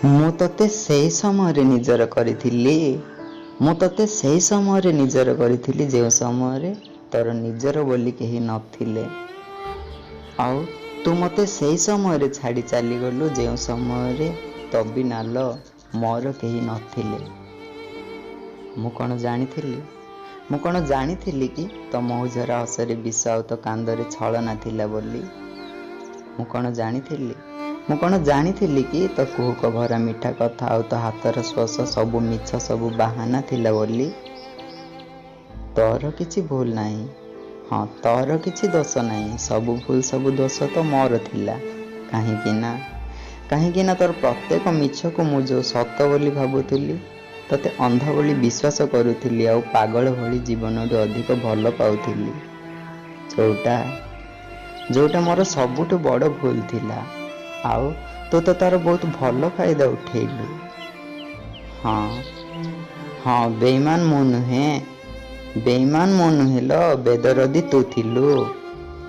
ମୁଁ ତତେ ସେଇ ସମୟରେ ନିଜର କରିଥିଲି। ମୁଁ ତତେ ସେଇ ସମୟରେ ନିଜର କରିଥିଲି ଯେଉଁ ସମୟରେ ତୋର ନିଜର ବୋଲି କେହି ନଥିଲେ। ଆଉ ତୁ ମୋତେ ସେଇ ସମୟରେ ଛାଡ଼ି ଚାଲିଗଲୁ ଯେଉଁ ସମୟରେ ତୋ ବିନା ଲୋ ମୋର କେହି ନଥିଲେ। ମୁଁ କ'ଣ ଜାଣିଥିଲି କି ତୋ ମହୁଝରା ହସରେ ବିଷ ଆଉ ତୋ କାନ୍ଦରେ ଛଳନା ଥିଲା ବୋଲି? ମୁଁ କ'ଣ ଜାଣିଥିଲି କି ତୋ କୁହୁକ ଭରା ମିଠା କଥା ଆଉ ତୋ ହାତର ସ୍ପର୍ଶ ସବୁ ମିଛ, ସବୁ ବାହାନା ଥିଲା ବୋଲି? ତୋର କିଛି ଭୁଲ ନାହିଁ, ହଁ ତୋର କିଛି ଦୋଷ ନାହିଁ। ସବୁ ଭୁଲ ସବୁ ଦୋଷ ତ ମୋର ଥିଲା। କାହିଁକି ନା ତୋର ପ୍ରତ୍ୟେକ ମିଛକୁ ମୁଁ ଯେଉଁ ସତ ବୋଲି ଭାବୁଥିଲି, ତୋତେ ଅନ୍ଧ ବୋଲି ବିଶ୍ୱାସ କରୁଥିଲି ଆଉ ପାଗଳ ଭଳି ଜୀବନଠୁ ଅଧିକ ଭଲ ପାଉଥିଲି। ଯୋଉଟା ମୋର ସବୁଠୁ ବଡ଼ ଭୁଲ ଥିଲା। ଆଉ ତୁ ତ ତାର ବହୁତ ଭଲ ଫାଇଦା ଉଠେଇଲୁ। ହଁ ବେଇମାନ ମୁଁ ନୁହେଁ ଲୋ, ବେଦରଦି ତୁ ଥିଲୁ।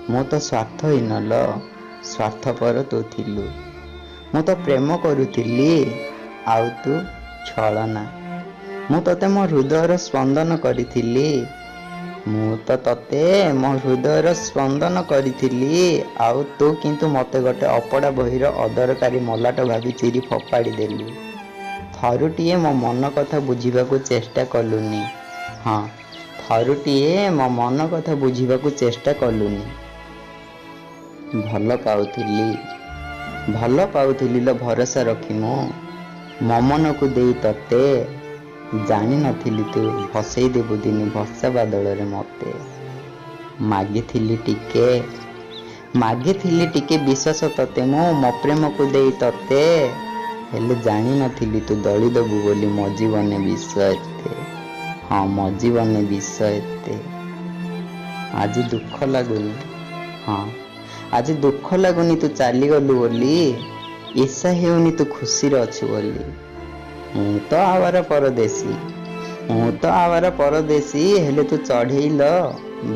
ମୁଁ ତ ସ୍ୱାର୍ଥହୀନ ଲୋ, ସ୍ୱାର୍ଥପର ତୁ ଥିଲୁ। ମୁଁ ତ ପ୍ରେମ କରୁଥିଲି ଆଉ ତୁ ଛଳନା। ମୁଁ ତତେ ମୋ ହୃଦୟର ସ୍ପନ୍ଦନ କରିଥିଲି। ଆଉ ତୁ କିନ୍ତୁ ମୋତେ ଗୋଟେ ଅପଡ଼ା ବହିର ଅଦରକାରୀ ମଲାଟ ଭାବି ଚିରି ଫୋପାଡ଼ି ଦେଲୁ। ଥରୁଟିଏ ମୋ ମନ କଥା ବୁଝିବାକୁ ଚେଷ୍ଟା କଲୁନି। ଭଲ ପାଉଥିଲି ଲୋ ଭରସା ରଖି ମୁଁ ମୋ ମନକୁ ଦେଇ ତତେ। ଜାଣିନଥିଲି ତୁ ଭସେଇ ଦେବୁ ଦିନେ ବର୍ଷା ବାଦଳରେ ମୋତେ। ମାଗିଥିଲି ଟିକେ ବିଶ୍ୱାସ ତତେ ମୁଁ ମୋ ପ୍ରେମକୁ ଦେଇ ତତେ। ହେଲେ ଜାଣିନଥିଲି ତୁ ଦଳି ଦେବୁ ବୋଲି ମୋ ଜୀବନରେ ବିଷ ଏତେ। ଆଜି ଦୁଃଖ ଲାଗୁନି ତୁ ଚାଲିଗଲୁ ବୋଲି। ଈର୍ଷା ହେଉନି ତୁ ଖୁସିରେ ଅଛୁ ବୋଲି। ମୁଁ ତ ଆୱାର ପରଦେଶୀ ହେଲେ ତୁ ଚଢ଼େଇଲ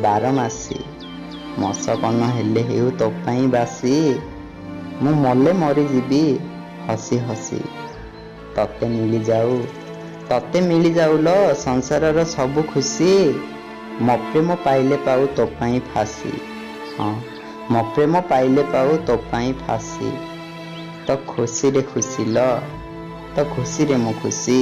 ବାରମାସୀ। ମଶକନ ହେଲେ ହେଉ ତୋ ପାଇଁ ବାସି। ମୁଁ ମଲେ ମରିଯିବି ହସି ହସି। ତତେ ମିଳିଯାଉ ଲୋ ସଂସାରର ସବୁ ଖୁସି। ମୋ ପ୍ରେମ ପାଇଲେ ପାଉ ତୋ ପାଇଁ ଫାଶୀ। ତୋ ଖୁସିରେ ମୁଁ ଖୁସି।